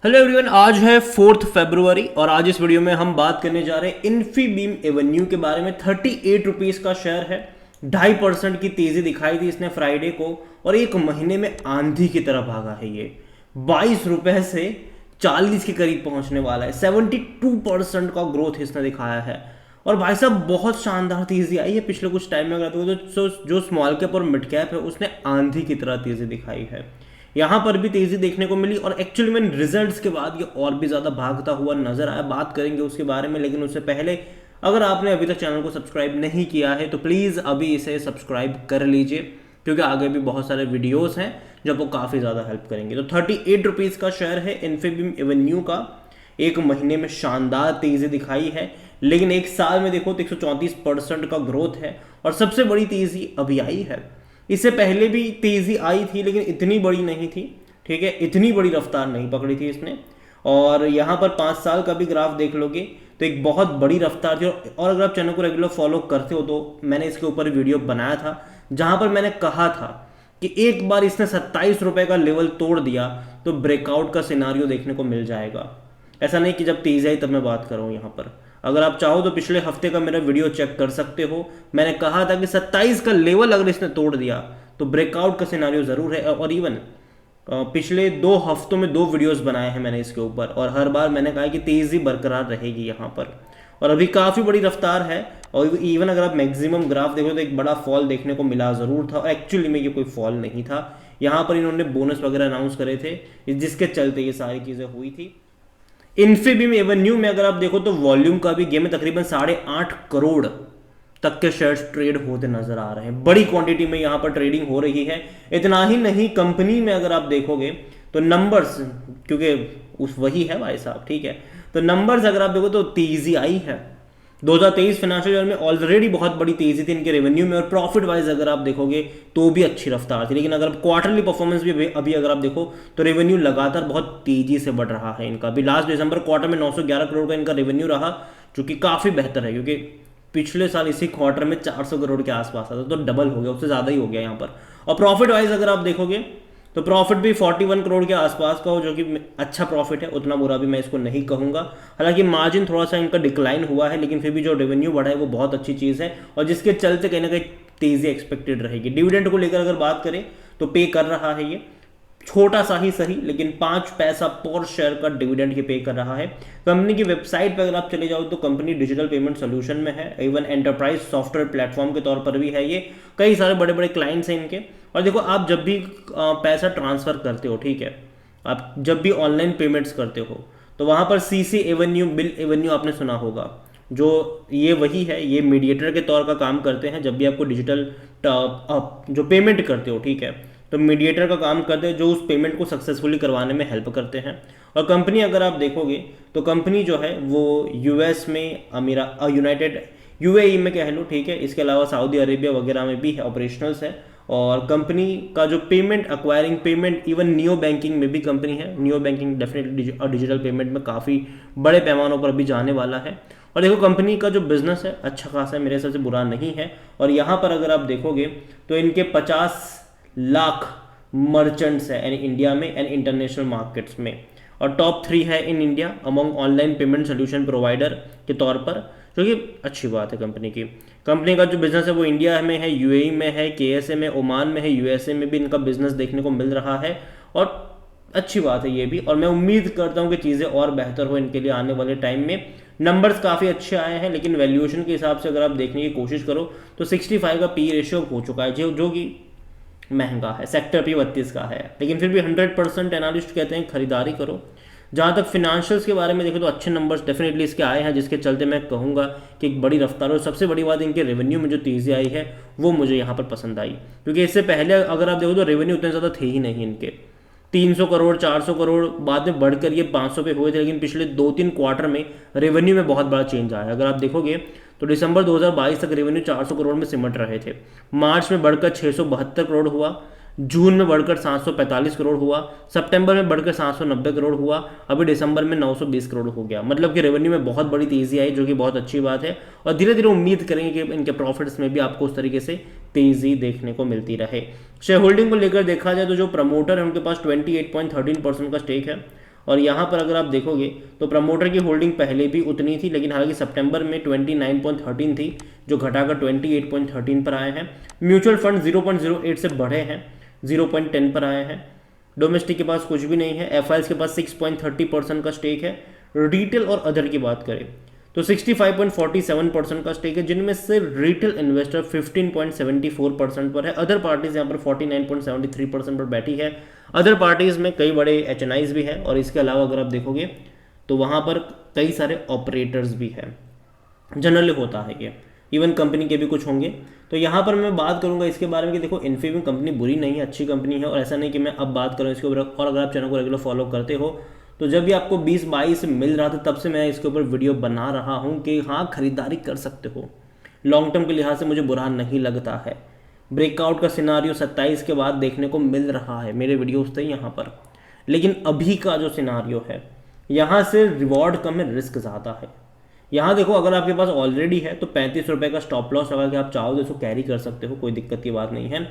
Hello everyone, आज है 4 फरवरी और आज इस वीडियो में हम बात करने जा रहे हैं इन्फीबीम एवेन्यू के बारे में। 38 रुपीज़ का शेयर है। 2.5% की तेज़ी दिखाई थी इसने फ्राइडे को और एक महीने में आंधी की तरह भागा है ये। 22 रुपए से 40 के करीब पहुंचने वाला है। 72% का ग्रोथ इसने दिखाया है। और भाई साहब बहुत शानदार तेज़ी आई है पिछले कुछ टाइम में। अगर तो जो स्मॉल कैप और मिड कैप है उसने आंधी की तरह तेज़ी दिखाई है। यहाँ पर भी तेज़ी देखने को मिली और एक्चुअली में रिजल्ट्स के बाद ये और भी ज़्यादा भागता हुआ नजर आया। बात करेंगे उसके बारे में, लेकिन उससे पहले अगर आपने अभी तक चैनल को सब्सक्राइब नहीं किया है तो प्लीज़ अभी इसे सब्सक्राइब कर लीजिए, क्योंकि आगे भी बहुत सारे वीडियोस हैं जो आपको काफ़ी ज़्यादा हेल्प करेंगे। तो 38 रुपीज़ का शेयर है इन्फीबीम एवेन्यू का। एक महीने में शानदार तेज़ी दिखाई है, लेकिन एक साल में देखो तो 134% का ग्रोथ है और सबसे बड़ी तेज़ी अभी आई है। इससे पहले भी तेज़ी आई थी लेकिन इतनी बड़ी नहीं थी, ठीक है, इतनी बड़ी रफ्तार नहीं पकड़ी थी इसने। और यहाँ पर 5 साल का भी ग्राफ देख लोगे तो एक बहुत बड़ी रफ्तार थी। और अगर आप चैनल को रेगुलर फॉलो करते हो तो मैंने इसके ऊपर वीडियो बनाया था जहाँ पर मैंने कहा था कि एक बार इसने 27 रुपये का लेवल तोड़ दिया तो ब्रेकआउट का सिनारियो देखने को मिल जाएगा। ऐसा नहीं कि जब तेज़ी आई तब मैं बात कर रहा हूँ यहाँ पर। अगर आप चाहो तो पिछले हफ्ते का मेरा वीडियो चेक कर सकते हो। मैंने कहा था कि 27 का लेवल अगर इसने तोड़ दिया तो ब्रेकआउट का सिनारियो ज़रूर है। और इवन पिछले 2 हफ्तों में 2 वीडियोस बनाए हैं मैंने इसके ऊपर और हर बार मैंने कहा कि तेज़ी बरकरार रहेगी यहाँ पर। और अभी काफ़ी बड़ी रफ्तार है। और इवन अगर आप मैक्सिमम ग्राफ देखो तो एक बड़ा फॉल देखने को मिला ज़रूर था और एक्चुअली में ये कोई फॉल नहीं था। यहाँ पर इन्होंने बोनस वगैरह अनाउंस करे थे जिसके चलते ये सारी चीज़ें हुई थी। इन्फीबीम एवेन्यू में अगर आप देखो तो वॉल्यूम का भी गेम में तकरीबन 8.5 करोड़ तक के शेयर्स ट्रेड होते नजर आ रहे हैं। बड़ी क्वांटिटी में यहाँ पर ट्रेडिंग हो रही है। इतना ही नहीं, कंपनी में अगर आप देखोगे तो नंबर्स, क्योंकि उस वही है भाई साहब, ठीक है, तो नंबर्स अगर आप देखो तो तेजी आई है। 2023 फाइनेंशियल ईयर में ऑलरेडी बहुत बड़ी तेजी थी इनके रेवेन्यू में और प्रॉफिट वाइज अगर आप देखोगे तो भी अच्छी रफ्तार थी। लेकिन अगर क्वार्टरली परफॉर्मेंस भी अभी अगर आप देखो तो रेवेन्यू लगातार बहुत तेजी से बढ़ रहा है इनका। अभी लास्ट दिसंबर क्वार्टर में 911 करोड़ का इनका रेवेन्यू रहा, जो कि काफ़ी बेहतर है, क्योंकि पिछले साल इसी क्वार्टर में 400 करोड़ के आसपास आता, तो डबल हो गया, उससे ज़्यादा ही हो गया यहाँ पर। और प्रॉफिट वाइज अगर आप देखोगे तो प्रॉफिट भी 41 करोड़ के आसपास का हो, जो कि अच्छा प्रॉफिट है, उतना बुरा भी मैं इसको नहीं कहूँगा। हालांकि मार्जिन थोड़ा सा इनका डिक्लाइन हुआ है, लेकिन फिर भी जो रेवेन्यू बढ़ा है वो बहुत अच्छी चीज़ है और जिसके चलते कहीं ना कहीं तेज़ी एक्सपेक्टेड रहेगी। डिविडेंड को लेकर अगर बात करें तो पे कर रहा है ये, छोटा सा ही सही, लेकिन 5 पैसा पर शेयर का डिविडेंड ये पे कर रहा है। कंपनी की वेबसाइट पर अगर आप चले जाओ तो कंपनी डिजिटल पेमेंट सोल्यूशन में है, इवन एंटरप्राइज सॉफ्टवेयर प्लेटफॉर्म के तौर पर भी है ये। कई सारे बड़े बड़े क्लाइंट्स हैं इनके। और देखो, आप जब भी पैसा ट्रांसफ़र करते हो, ठीक है, आप जब भी ऑनलाइन पेमेंट्स करते हो तो वहाँ पर सीसी एवेन्यू, बिल एवेन्यू आपने सुना होगा, जो ये वही है, ये मीडिएटर के तौर का काम करते हैं। जब भी आपको डिजिटल जो पेमेंट करते हो, ठीक है, तो मीडिएटर का काम करते हैं जो उस पेमेंट को सक्सेसफुली करवाने में हेल्प करते हैं। और कंपनी अगर आप देखोगे तो कंपनी जो है वो यूएस में, यूनाइटेड यूएई में कह लो, ठीक है, इसके अलावा सऊदी अरेबिया वगैरह में भी है, ऑपरेशनल्स है। और कंपनी का जो payment, acquiring payment, even neo banking में भी कंपनी है। Neo banking definitely digital payment में काफ़ी बड़े पैमानों पर भी जाने वाला है। और देखो, कंपनी का जो बिजनेस है अच्छा खासा है, मेरे हिसाब से बुरा नहीं है। और यहाँ पर अगर आप देखोगे तो इनके 50 लाख मर्चेंट्स है यानी इंडिया में एंड इंटरनेशनल मार्केट्स में, और टॉप 3 है in India among online payment solution provider के तौर पर, जो कि अच्छी बात है कंपनी की। कंपनी का जो बिजनेस है वो इंडिया में है, यूएई में है, केएसए में, ओमान में है, यूएसए में भी इनका बिजनेस देखने को मिल रहा है और अच्छी बात है ये भी। और मैं उम्मीद करता हूँ कि चीज़ें और बेहतर हो इनके लिए आने वाले टाइम में। नंबर्स काफ़ी अच्छे आए हैं, लेकिन वैल्यूएशन के हिसाब से अगर आप देखने की कोशिश करो तो 65 का पी रेशियो हो चुका है, जो कि महंगा है। सेक्टर पी 32 का है, लेकिन फिर भी 100% एनालिस्ट कहते हैं खरीदारी करो। जहाँ तक फिनेंशियल्स के बारे में देखें तो अच्छे नंबर्स डेफिनेटली इसके आए हैं, जिसके चलते मैं कहूँगा कि एक बड़ी रफ्तार। और सबसे बड़ी बात, इनके रेवेन्यू में जो तेज़ी आई है वो मुझे यहाँ पर पसंद आई, क्योंकि इससे पहले अगर आप देखो तो रेवेन्यू उतने ज़्यादा थे ही नहीं इनके। 300 करोड़, 400 करोड़, बाद में बढ़कर ये 500 पे हुए थे, लेकिन पिछले 2-3 क्वार्टर में रेवेन्यू में बहुत बड़ा चेंज आया। अगर आप देखोगे तो दिसंबर 2022 तक रेवेन्यू 400 करोड़ में सिमट रहे थे, मार्च में बढ़कर 672 करोड़ हुआ, जून में बढ़कर 745 करोड़ हुआ, सितंबर में बढ़कर 790 करोड़ हुआ, अभी दिसंबर में 920 करोड़ हो गया। मतलब कि रेवेन्यू में बहुत बड़ी तेज़ी आई, जो कि बहुत अच्छी बात है। और धीरे धीरे उम्मीद करेंगे कि इनके प्रॉफिट्स में भी आपको उस तरीके से तेज़ी देखने को मिलती रहे। शेयर होल्डिंग को लेकर देखा जाए तो जो प्रमोटर है उनके पास 28.13% का स्टेक है और यहाँ पर अगर आप देखोगे तो प्रमोटर की होल्डिंग पहले भी उतनी थी, लेकिन हालांकि सितंबर में 29.13 थी जो घटाकर 28.13 पर आए हैं। म्यूचुअल फंड 0.08 से बढ़े हैं, 0.10 पर आए हैं। डोमेस्टिक के पास कुछ भी नहीं है। एफआईएस के पास 6.30% का स्टेक है। रिटेल और अदर की बात करें तो 65.47% का स्टेक है, जिनमें से रिटेल इन्वेस्टर 15.74% पर है। अदर पार्टीज यहाँ पर 49.73% पर बैठी है। अदर पार्टीज में कई बड़े एचएनआईज भी है, और इसके अलावा अगर आप देखोगे तो वहाँ पर कई सारे ऑपरेटर्स भी हैं। जनरली होता है ये, इवन कंपनी के भी कुछ होंगे। तो यहाँ पर मैं बात करूँगा इसके बारे में कि देखो इन्फीबीम कंपनी बुरी नहीं है, अच्छी कंपनी है, और ऐसा नहीं कि मैं अब बात करूँ इसके ऊपर। और अगर आप चैनल को रेगुलर फॉलो करते हो तो जब भी आपको 20-22 मिल रहा था तब से मैं इसके ऊपर वीडियो बना रहा हूँ कि हाँ खरीदारी कर सकते हो, लॉन्ग टर्म के लिहाज से मुझे बुरा नहीं लगता है। ब्रेकआउट का सिनारियो 27 के बाद देखने को मिल रहा है, मेरे वीडियोस थे यहाँ पर। लेकिन अभी का जो सिनारियो है, यहाँ से रिवॉर्ड कम है, रिस्क ज़्यादा है। यहाँ देखो अगर आपके पास ऑलरेडी है तो 35 रुपये का स्टॉप लॉस लगा के आप चाहो तो इसको कैरी कर सकते हो, कोई दिक्कत की बात नहीं है।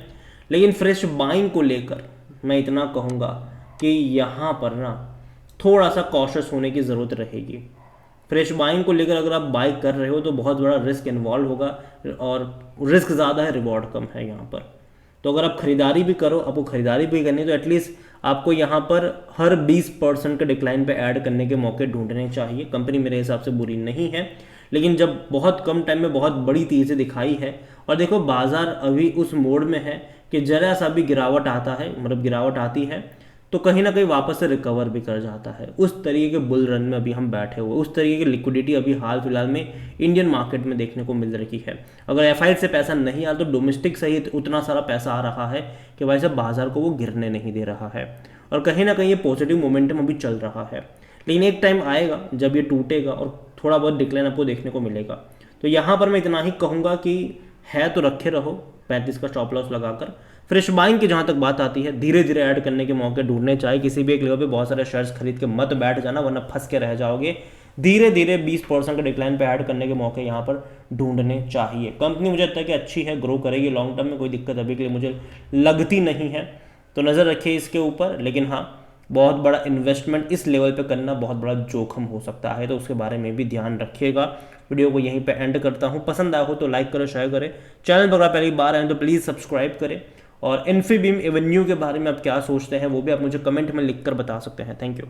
लेकिन फ्रेश बाइंग को लेकर मैं इतना कहूँगा कि यहाँ पर ना थोड़ा सा कॉशियस होने की ज़रूरत रहेगी। फ्रेश बाइंग को लेकर अगर आप बाई कर रहे हो तो बहुत बड़ा रिस्क इन्वॉल्व होगा, और रिस्क ज़्यादा है, रिवॉर्ड कम है यहाँ पर। तो अगर आप खरीदारी भी करो, आपको खरीदारी भी करनी है, तो एटलीस्ट आपको यहाँ पर हर 20% के डिक्लाइन पे ऐड करने के मौके ढूंढने चाहिए। कंपनी मेरे हिसाब से बुरी नहीं है, लेकिन जब बहुत कम टाइम में बहुत बड़ी तेज़ी दिखाई है, और देखो बाजार अभी उस मोड में है कि जरा सा भी गिरावट आता है, मतलब गिरावट आती है तो कहीं ना कहीं वापस से रिकवर भी कर जाता है। उस तरीके के बुल रन में अभी हम बैठे हुए, उस तरीके की लिक्विडिटी अभी हाल फिलहाल में इंडियन मार्केट में देखने को मिल रही है। अगर एफआईआई से पैसा नहीं आया तो डोमेस्टिक से ही उतना सारा पैसा आ रहा है कि भाई साहब बाजार को वो गिरने नहीं दे रहा है, और कहीं ना कहीं ये पॉजिटिव मोमेंटम अभी चल रहा है। लेकिन एक टाइम आएगा जब ये टूटेगा और थोड़ा बहुत डिक्लाइन आपको देखने को मिलेगा। तो यहाँ पर मैं इतना ही कहूँगा कि है तो रखे रहो 35 का स्टॉप लॉस लगाकर। फ्रेश बाइंग की जहाँ तक बात आती है, धीरे धीरे ऐड करने के मौके ढूंढने चाहिए। किसी भी एक लेवल पे बहुत सारे शेयर्स खरीद के मत बैठ जाना, वरना फंस के रह जाओगे। धीरे धीरे 20% का डिक्लाइन पे ऐड करने के मौके यहाँ पर ढूंढने चाहिए। कंपनी मुझे लगता है कि अच्छी है, ग्रो करेगी लॉन्ग टर्म में, कोई दिक्कत अभी के लिए मुझे लगती नहीं है। तो नज़र रखिए इसके ऊपर। लेकिन हाँ, बहुत बड़ा इन्वेस्टमेंट इस लेवल पे करना बहुत बड़ा जोखिम हो सकता है, तो उसके बारे में भी ध्यान रखिएगा। वीडियो को यहीं पे एंड करता हूँ। पसंद आया हो तो लाइक करो, शेयर करें। चैनल पर अगर पहली बार आए तो प्लीज़ सब्सक्राइब करें। और इन्फीबीम एवेन्यू के बारे में आप क्या सोचते हैं वो भी आप मुझे कमेंट में लिख कर बता सकते हैं। Thank you.